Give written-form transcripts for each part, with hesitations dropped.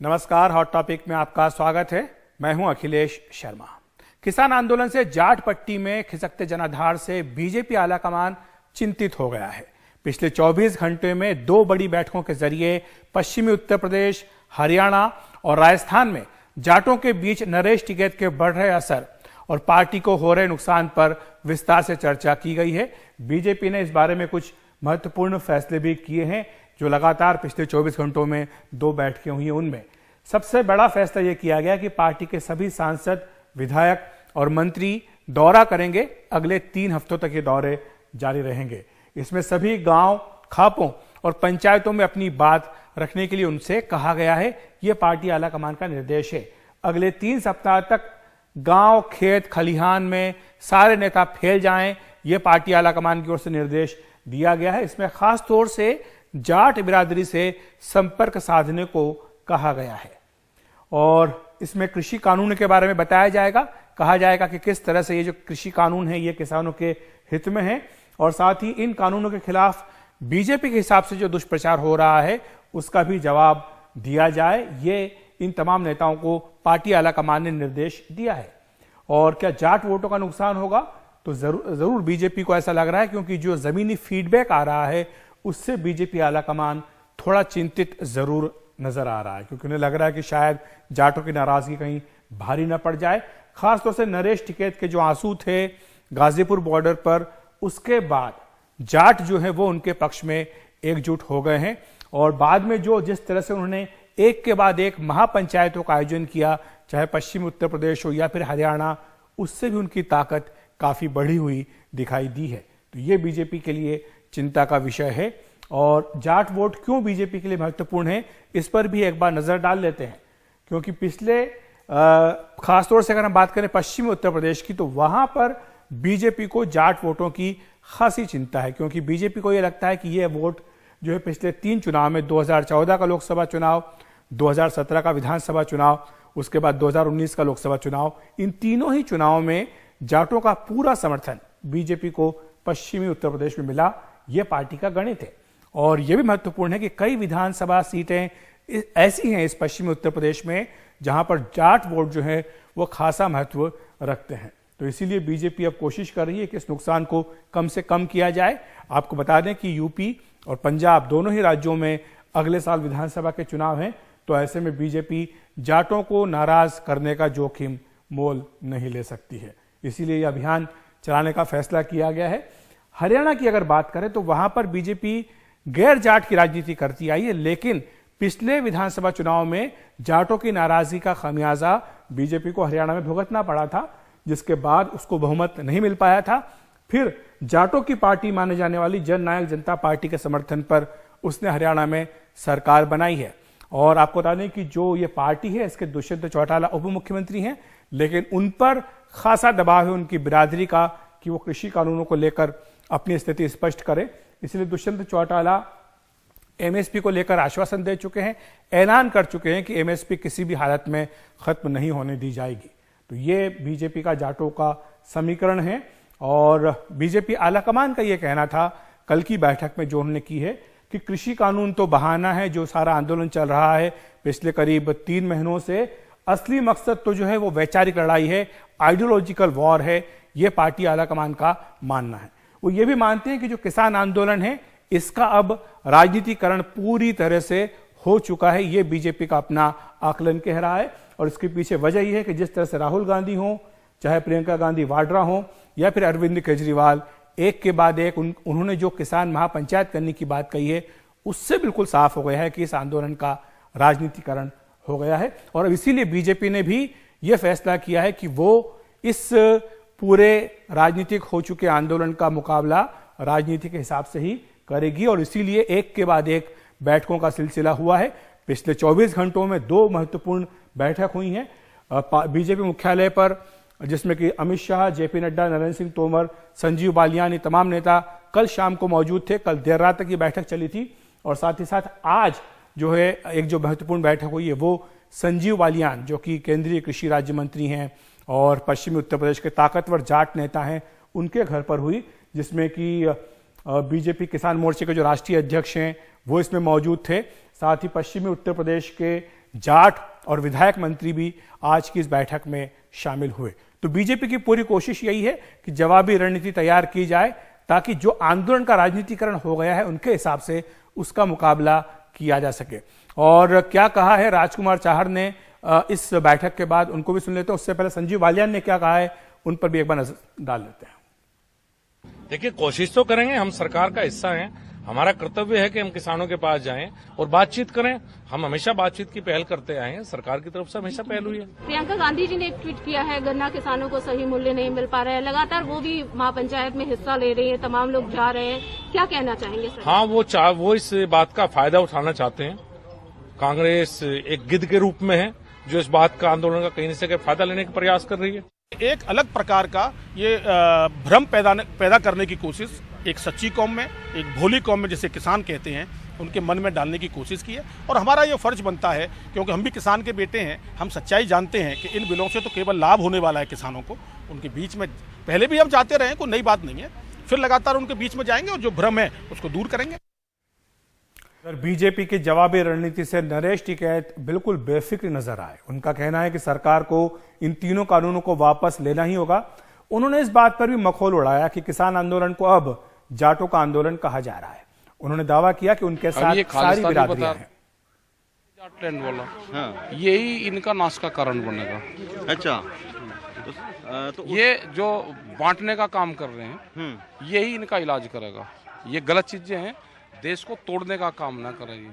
नमस्कार, hot topic में आपका स्वागत है। मैं हूं अखिलेश शर्मा। किसान आंदोलन से जाट पट्टी में खिसकते जनाधार से बीजेपी आलाकमान चिंतित हो गया है। पिछले 24 घंटे में 2 बड़ी बैठकों के जरिए पश्चिमी उत्तर प्रदेश, हरियाणा और राजस्थान में जाटों के बीच नरेश टिकैत के बढ़ रहे असर और पार्टी को हो रहे नुकसान पर विस्तार से चर्चा की गई है। बीजेपी ने इस बारे में कुछ महत्वपूर्ण फैसले भी किए हैं जो लगातार पिछले 24 घंटों में 2 बैठकें हुई हैं। उनमें सबसे बड़ा फैसला यह किया गया कि पार्टी के सभी सांसद, विधायक और मंत्री दौरा करेंगे। अगले 3 हफ्तों तक ये दौरे जारी रहेंगे। इसमें सभी गांव, खापों और पंचायतों में अपनी बात रखने के लिए उनसे कहा गया है। यह पार्टी आलाकमान का निर्देश है। अगले 3 सप्ताह तक गांव, खेत, खलिहान में सारे नेता फैल जाएं, यह पार्टी आलाकमान की ओर से निर्देश दिया गया है। इसमें खास तौर से जाट बिरादरी से संपर्क साधने को कहा गया है और इसमें कृषि कानून के बारे में बताया जाएगा। कहा जाएगा कि किस तरह से ये जो कृषि कानून है ये किसानों के हित में है और साथ ही इन कानूनों के खिलाफ बीजेपी के हिसाब से जो दुष्प्रचार हो रहा है उसका भी जवाब दिया जाए। ये इन तमाम नेताओं को पार्टी आलाकमान ने निर्देश दिया है। और क्या जाट वोटों का नुकसान होगा? तो जरूर बीजेपी को ऐसा लग रहा है, क्योंकि जो जमीनी फीडबैक आ रहा है उससे बीजेपी आलाकमान थोड़ा चिंतित जरूर नजर आ रहा है, क्योंकि उन्हें लग रहा है कि शायद जाटों की नाराजगी कहीं भारी न पड़ जाए। खासतौर से नरेश टिकैत के जो आंसू थे गाजीपुर बॉर्डर पर, उसके बाद जाट जो है वो उनके पक्ष में एकजुट हो गए हैं और बाद में जो जिस तरह से उन्होंने एक के बाद एक महापंचायतों का आयोजन किया, चाहे पश्चिमी उत्तर प्रदेश हो या फिर हरियाणा, उससे भी उनकी ताकत काफी बढ़ी हुई दिखाई दी है। तो ये बीजेपी के लिए चिंता का विषय है। और जाट वोट क्यों बीजेपी के लिए महत्वपूर्ण है, इस पर भी एक बार नजर डाल लेते हैं। क्योंकि पिछले खासतौर से अगर हम बात करें पश्चिमी उत्तर प्रदेश की, तो वहां पर बीजेपी को जाट वोटों की खासी चिंता है। क्योंकि बीजेपी को यह लगता है कि यह वोट जो है पिछले 3 चुनाव में, 2014 का लोकसभा चुनाव, 2017 का विधानसभा चुनाव, उसके बाद 2019 का लोकसभा चुनाव, इन तीनों ही चुनाव में जाटों का पूरा समर्थन बीजेपी को पश्चिमी उत्तर प्रदेश में मिला। यह पार्टी का गणित है। और यह भी महत्वपूर्ण है कि कई विधानसभा सीटें ऐसी हैं इस पश्चिमी उत्तर प्रदेश में जहां पर जाट वोट जो है वो खासा महत्व रखते हैं। तो इसीलिए बीजेपी अब कोशिश कर रही है कि इस नुकसान को कम से कम किया जाए। आपको बता दें कि यूपी और पंजाब दोनों ही राज्यों में अगले साल विधानसभा के चुनाव हैं। तो ऐसे में बीजेपी जाटों को नाराज करने का जोखिम मोल नहीं ले सकती है। इसीलिए यह अभियान चलाने का फैसला किया गया है। हरियाणा की अगर बात करें तो वहां पर बीजेपी गैर जाट की राजनीति करती आई है, लेकिन पिछले विधानसभा चुनाव में जाटों की नाराजगी का खामियाजा बीजेपी को हरियाणा में भुगतना पड़ा था, जिसके बाद उसको बहुमत नहीं मिल पाया था। फिर जाटों की पार्टी माने जाने वाली जननायक जनता पार्टी के समर्थन पर उसने हरियाणा में सरकार बनाई है। और आपको बता दें कि जो ये पार्टी है इसके दुष्यंत चौटाला उप मुख्यमंत्री हैं, लेकिन उन पर खासा दबाव है उनकी बिरादरी का कि वो कृषि कानूनों को लेकर अपनी स्थिति स्पष्ट करें। इसलिए दुष्यंत चौटाला एमएसपी को लेकर आश्वासन दे चुके हैं, ऐलान कर चुके हैं कि एमएसपी किसी भी हालत में खत्म नहीं होने दी जाएगी। तो ये बीजेपी का जाटों का समीकरण है। और बीजेपी आलाकमान का ये कहना था कल की बैठक में जो उन्होंने की है कि कृषि कानून तो बहाना है, जो सारा आंदोलन चल रहा है पिछले करीब 3 महीनों से, असली मकसद तो जो है वो वैचारिक लड़ाई है, आइडियोलॉजिकल वॉर है। ये पार्टी आलाकमान का मानना है। वो ये भी मानते हैं कि जो किसान आंदोलन है इसका अब राजनीतिकरण पूरी तरह से हो चुका है। ये बीजेपी का अपना आकलन कह रहा है। और इसके पीछे वजह यह है कि जिस तरह से राहुल गांधी हो, चाहे प्रियंका गांधी वाड्रा हो या फिर अरविंद केजरीवाल, एक के बाद एक उन्होंने जो किसान महापंचायत करने की बात कही है उससे बिल्कुल साफ हो गया है कि इस आंदोलन का राजनीतिकरण हो गया है। और अब इसीलिए बीजेपी ने भी यह फैसला किया है कि वो इस पूरे राजनीतिक हो चुके आंदोलन का मुकाबला राजनीति के हिसाब से ही करेगी। और इसीलिए एक के बाद एक बैठकों का सिलसिला हुआ है। पिछले 24 घंटों में 2 महत्वपूर्ण बैठक हुई हैं बीजेपी मुख्यालय पर, जिसमें कि अमित शाह, जेपी नड्डा, नरेंद्र सिंह तोमर, संजीव बालियान, ये तमाम नेता कल शाम को मौजूद थे। कल देर रात तक ये बैठक चली थी। और साथ ही साथ आज जो है एक जो महत्वपूर्ण बैठक हुई है वो संजीव बालियान, जो कि केंद्रीय कृषि राज्य मंत्री हैं और पश्चिमी उत्तर प्रदेश के ताकतवर जाट नेता हैं, उनके घर पर हुई, जिसमें कि बीजेपी किसान मोर्चे के जो राष्ट्रीय अध्यक्ष हैं वो इसमें मौजूद थे। साथ ही पश्चिमी उत्तर प्रदेश के जाट और विधायक मंत्री भी आज की इस बैठक में शामिल हुए। तो बीजेपी की पूरी कोशिश यही है कि जवाबी रणनीति तैयार की जाए ताकि जो आंदोलन का राजनीतिकरण हो गया है उनके हिसाब से उसका मुकाबला किया जा सके। और क्या कहा है राजकुमार चाहर ने इस बैठक के बाद, उनको भी सुन लेते हैं। उससे पहले संजीव बालियान ने क्या कहा है उन पर भी एक बार नजर डाल लेते हैं। देखिए, कोशिश तो करेंगे, हम सरकार का हिस्सा हैं, हमारा कर्तव्य है कि हम किसानों के पास जाएं और बातचीत करें। हम हमेशा बातचीत की पहल करते आए हैं, सरकार की तरफ से हमेशा पहल हुई है। प्रियंका गांधी जी ने एक ट्वीट किया है, गन्ना किसानों को सही मूल्य नहीं मिल पा रहा है, लगातार वो भी महापंचायत में हिस्सा ले रही है, तमाम लोग जा रहे हैं, क्या कहना चाहेंगे सर? हाँ, वो इस बात का फायदा उठाना चाहते हैं। कांग्रेस एक गिद्ध के रूप में है जो इस बात का, आंदोलन का कहीं से कहीं फायदा लेने का प्रयास कर रही है। एक अलग प्रकार का ये भ्रम पैदा करने की कोशिश एक सच्ची कौम में, एक भोली कौम में जिसे किसान कहते हैं, उनके मन में डालने की कोशिश की है। और हमारा ये फर्ज बनता है, क्योंकि हम भी किसान के बेटे हैं, हम सच्चाई जानते हैं कि इन बिलों से तो केवल लाभ होने वाला है किसानों को। उनके बीच में पहले भी हम जाते रहे, कोई नई बात नहीं है, फिर लगातार उनके बीच में जाएंगे और जो भ्रम है उसको दूर करेंगे। बीजेपी की जवाबी रणनीति से नरेश टिकैत बिल्कुल बेफिक्र नजर आए। उनका कहना है कि सरकार को इन तीनों कानूनों को वापस लेना ही होगा। उन्होंने इस बात पर भी मखौल उड़ाया कि किसान आंदोलन को अब जाटों का आंदोलन कहा जा रहा है। उन्होंने दावा किया कि उनके साथ सारी बिरादरियां हैं। जाटलैंड वाला, हाँ, यही इनका नाश का कारण बनेगा। अच्छा, तो ये जो बांटने का काम कर रहे हैं, यही इनका इलाज करेगा। ये गलत चीजें हैं, देश को तोड़ने का काम ना करेंगे।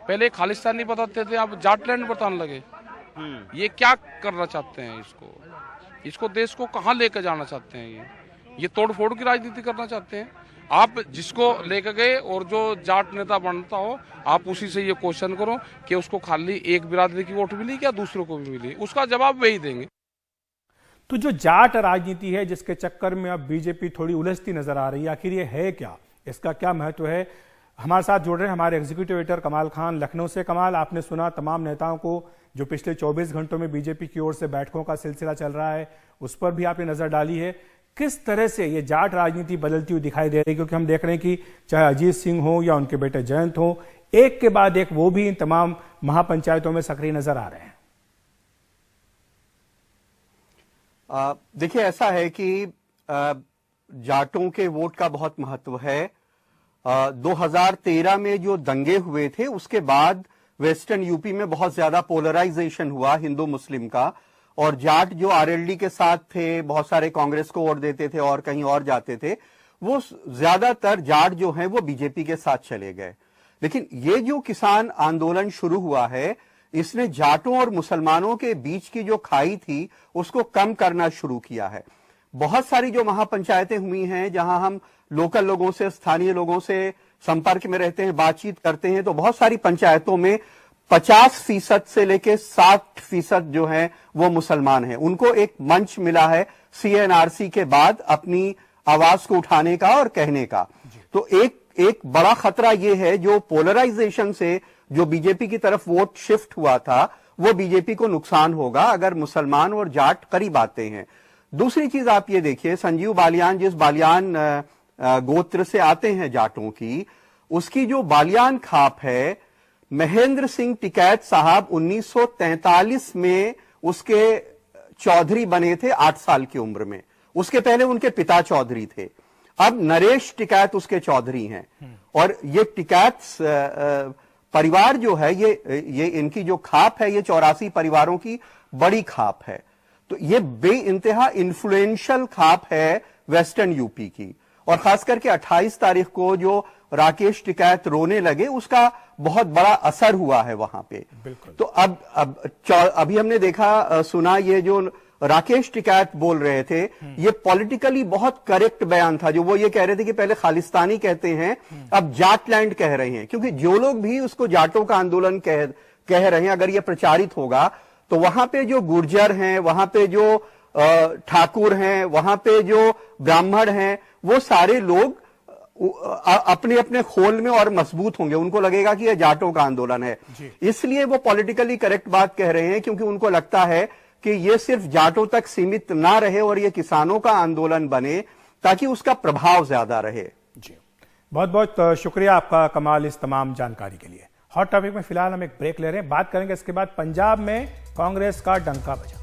पहले खालिस्तानी बताते थे, अब जाटलैंड बताने लगे। ये क्या करना चाहते हैं? इसको देश को कहाँ लेकर जाना चाहते हैं? ये तोड़ फोड़ की राजनीति करना चाहते हैं। आप जिसको लेकर गए और जो जाट नेता बनता हो, आप उसी से ये क्वेश्चन करो कि उसको खाली एक बिरादरी की वोट मिली क्या दूसरों को भी मिली, उसका जवाब वही देंगे। तो जो जाट राजनीति है जिसके चक्कर में अब बीजेपी थोड़ी उलझती नजर आ रही है, आखिर ये है क्या, इसका क्या महत्व है? हमारे साथ जुड़ रहे हैं हमारे एग्जीक्यूटिव एडिटर कमाल खान लखनऊ से। कमाल, आपने सुना तमाम नेताओं को जो पिछले 24 घंटों में बीजेपी की ओर से बैठकों का सिलसिला चल रहा है, उस पर भी आपने नजर डाली है। किस तरह से ये जाट राजनीति बदलती हुई दिखाई दे रही है? क्योंकि हम देख रहे हैं कि चाहे अजीत सिंह हो या उनके बेटे जयंत हो, एक के बाद एक वो भी इन तमाम महापंचायतों में सक्रिय नजर आ रहे हैं। देखिए, ऐसा है कि जाटों के वोट का बहुत महत्व है। 2013 में जो दंगे हुए थे उसके बाद वेस्टर्न यूपी में बहुत ज्यादा पोलराइजेशन हुआ हिंदू मुस्लिम का, और जाट जो आरएलडी के साथ थे, बहुत सारे कांग्रेस को वोट देते थे और कहीं और जाते थे, वो ज्यादातर जाट जो हैं वो बीजेपी के साथ चले गए। लेकिन ये जो किसान आंदोलन शुरू हुआ है, इसने जाटों और मुसलमानों के बीच की जो खाई थी उसको कम करना शुरू किया है। बहुत सारी जो महापंचायतें हुई हैं जहां हम लोकल लोगों से, स्थानीय लोगों से संपर्क में रहते हैं, बातचीत करते हैं, तो बहुत सारी पंचायतों में 50% से लेके 60% जो है वो मुसलमान हैं। उनको एक मंच मिला है सीएनआरसी के बाद अपनी आवाज को उठाने का और कहने का। तो एक बड़ा खतरा ये है, जो पोलराइजेशन से जो बीजेपी की तरफ वोट शिफ्ट हुआ था, वो बीजेपी को नुकसान होगा अगर मुसलमान और जाट करीब आते हैं। दूसरी चीज आप ये देखिए, संजीव बालियान जिस बालियान गोत्र से आते हैं जाटों की, उसकी जो बालियान खाप है, महेंद्र सिंह टिकैत साहब 1943 में उसके चौधरी बने थे 8 साल की उम्र में। उसके पहले उनके पिता चौधरी थे। अब नरेश टिकैत उसके चौधरी हैं। और ये टिकैत परिवार जो है, ये इनकी जो खाप है, ये 84 परिवारों की बड़ी खाप है। तो ये बेइंतहा इन्फ्लुएंशियल खाप है वेस्टर्न यूपी की। और खास करके 28 तारीख को जो राकेश टिकैत रोने लगे, उसका बहुत बड़ा असर हुआ है वहां पे। तो अब अभी हमने देखा, सुना, ये जो राकेश टिकैत बोल रहे थे, ये पॉलिटिकली बहुत करेक्ट बयान था। जो वो ये कह रहे थे कि पहले खालिस्तानी कहते हैं, अब जाटलैंड कह रहे हैं। क्योंकि जो लोग भी उसको जाटों का आंदोलन कह रहे हैं, अगर ये प्रचारित होगा तो वहां पे जो गुर्जर हैं, वहां पे जो ठाकुर हैं, वहां पे जो ब्राह्मण हैं, वो सारे लोग अपने अपने खोल में और मजबूत होंगे। उनको लगेगा कि यह जाटों का आंदोलन है। इसलिए वो पॉलिटिकली करेक्ट बात कह रहे हैं, क्योंकि उनको लगता है कि ये सिर्फ जाटों तक सीमित ना रहे और ये किसानों का आंदोलन बने, ताकि उसका प्रभाव ज्यादा रहे। जी, बहुत बहुत शुक्रिया आपका कमाल, इस तमाम जानकारी के लिए। हॉट टॉपिक में फिलहाल हम एक ब्रेक ले रहे हैं, बात करेंगे इसके बाद पंजाब में कांग्रेस का डंका बजा।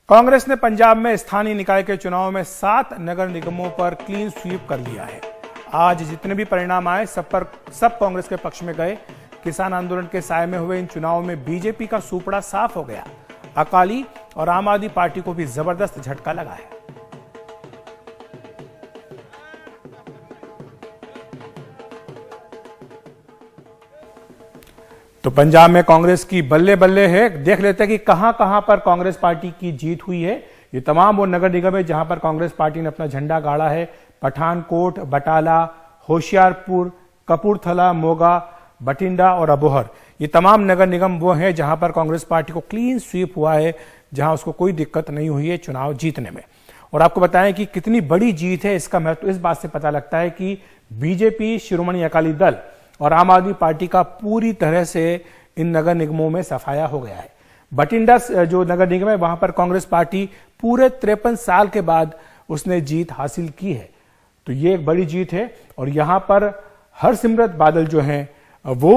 कांग्रेस ने पंजाब में स्थानीय निकाय के चुनाव में 7 नगर निगमों पर क्लीन स्वीप कर लिया है। आज जितने भी परिणाम आए सब कांग्रेस के पक्ष में गए। किसान आंदोलन के साए में हुए इन चुनावों में बीजेपी का सूपड़ा साफ हो गया। अकाली और आम आदमी पार्टी को भी जबरदस्त झटका लगा है। तो पंजाब में कांग्रेस की बल्ले बल्ले है। देख लेते हैं कि कहां कहां पर कांग्रेस पार्टी की जीत हुई है। ये तमाम वो नगर निगम है जहां पर कांग्रेस पार्टी ने अपना झंडा गाड़ा है। पठानकोट, बटाला, होशियारपुर, कपूरथला, मोगा, बठिंडा और अबोहर, ये तमाम नगर निगम वो हैं जहां पर कांग्रेस पार्टी को क्लीन स्वीप हुआ है, जहां उसको कोई दिक्कत नहीं हुई है चुनाव जीतने में। और आपको बताएं कि कितनी बड़ी जीत है, इसका महत्व इस बात से पता लगता है कि बीजेपी, शिरोमणि अकाली दल और आम आदमी पार्टी का पूरी तरह से इन नगर निगमों में सफाया हो गया है। बठिंडा जो नगर निगम है वहां पर कांग्रेस पार्टी पूरे 53 साल के बाद उसने जीत हासिल की है। तो ये एक बड़ी जीत है। और यहां पर हरसिमरत बादल जो हैं वो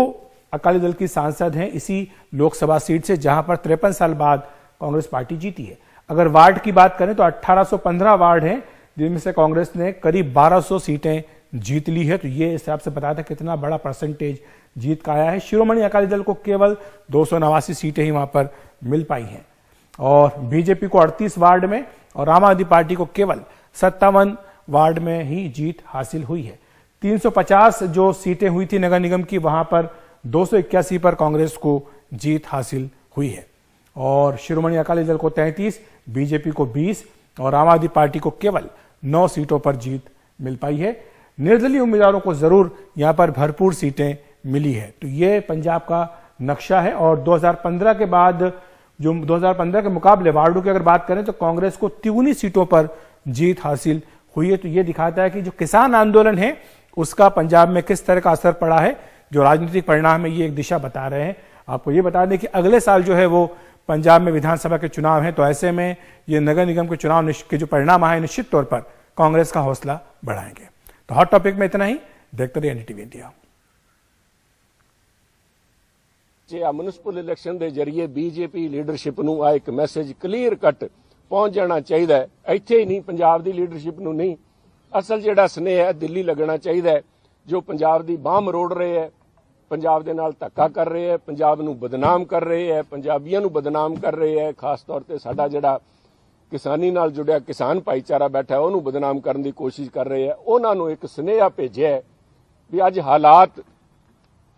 अकाली दल की सांसद हैं इसी लोकसभा सीट से, जहां पर 53 साल बाद कांग्रेस पार्टी जीती है। अगर वार्ड की बात करें तो 1815 वार्ड हैं जिनमें से कांग्रेस ने करीब 1200 सीटें जीत ली है। तो ये इस हिसाब से बताता है कितना बड़ा परसेंटेज जीत का आया है। शिरोमणि अकाली दल को केवल 289 सीटें ही वहां पर मिल पाई हैं और बीजेपी को 38 वार्ड में और आम आदमी पार्टी को केवल 57 वार्ड में ही जीत हासिल हुई है। 350 जो सीटें हुई थी नगर निगम की, वहां पर 281 पर कांग्रेस को जीत हासिल हुई है और शिरोमणि अकाली दल को 33, बीजेपी को 20 और आम आदमी पार्टी को केवल 9 सीटों पर जीत मिल पाई है। निर्दलीय उम्मीदवारों को जरूर यहां पर भरपूर सीटें मिली है। तो ये पंजाब का नक्शा है। और 2015 के बाद जो 2015 के मुकाबले वार्डों की अगर बात करें तो कांग्रेस को 53 सीटों पर जीत हासिल हुई है। तो ये दिखाता है कि जो किसान आंदोलन है उसका पंजाब में किस तरह का असर पड़ा है। जो राजनीतिक परिणाम है ये एक दिशा बता रहे हैं। आपको ये बता दें कि अगले साल जो है वो पंजाब में विधानसभा के चुनाव हैं, तो ऐसे में ये नगर निगम के चुनाव के जो परिणाम आए निश्चित तौर पर कांग्रेस का हौसला बढ़ाएंगे। तो हॉट टॉपिक में इतना ही। देखते रहिए एनडीटीवी इंडिया। म्युनिसिपल इलेक्शन के जरिए बीजेपी लीडरशिप नूं आ एक मैसेज क्लीयर कट पहुंच जाना चाहिए है। इत्थे ही नहीं, पंजाब की लीडरशिप नूं नहीं, असल जिहड़ा स्नेह है दिल्ली लगना चाहिए है। जो पंजाब की बांह मरोड़ रहे हैं, पंजाब दे नाल धक्का कर रहे हैं, पंजाब नूं बदनाम कर रहे हैं, पंजाबियों नूं बदनाम कर रहे हैं, खास तौर पर साडा जिहड़ा किसानी नाल जुड़िया किसान भाईचारा बैठा है उन्होंने बदनाम करने की कोशिश कर रहे हैं। उन्होंने एक सुनेहा भेजिया है भी अज हालात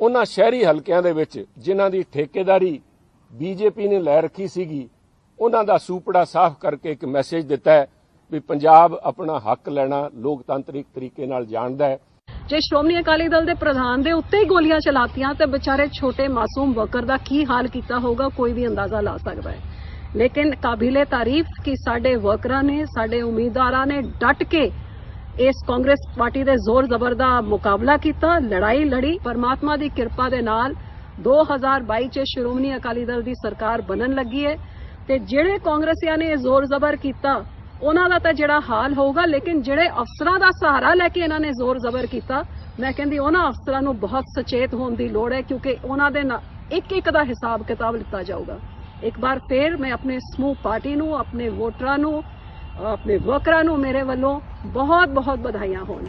उन्हां शहरी हलकियां दे विच जिन्हां दी ठेकेदारी बीजेपी ने लै रखी सीगी, उन्हां दा सूपड़ा साफ करके एक मैसेज दिता है भी पंजाब अपना हक लेना लोकतांत्रिक तरीके नाल जाणदा है। जे श्रोमणी अकाली दल दे प्रधान दे उत्ते ही गोलियां चलातियां ते बेचारे छोटे मासूम वर्कर दा की हाल कीता होगा कोई भी अंदाजा ला सकदा है। लेकिन काबिले तारीफ कि साडे वर्करां ने, साडे उम्मीदवारां ने डट के इस कांग्रेस पार्टी दे जोर जबर दा मुकाबला कीता, लड़ाई लड़ी। परमात्मा दी किरपा दे नाल 2022 च श्रोमणी अकाली दल दी सरकार बनन लगी है ते जिहड़े कांग्रेसियां ने जोर जबर कीता उन्हां दा तां जिहड़ा हाल होगा, लेकिन जिहड़े अफसरां दा सहारा लैके इन्हां ने जोर जबर कीता, मैं कहंदी उन्हां अफसरां नूं बहुत सचेत होण दी लोड़ है क्योंकि उन्हां दे एक एक दा हिसाब किताब लिता जाऊगा। एक बार फिर मैं अपने समूह पार्टी नूं, अपने वोटरां नूं, अपने वर्करां नूं मेरे वल्लों बहुत बहुत बधाइयां होण।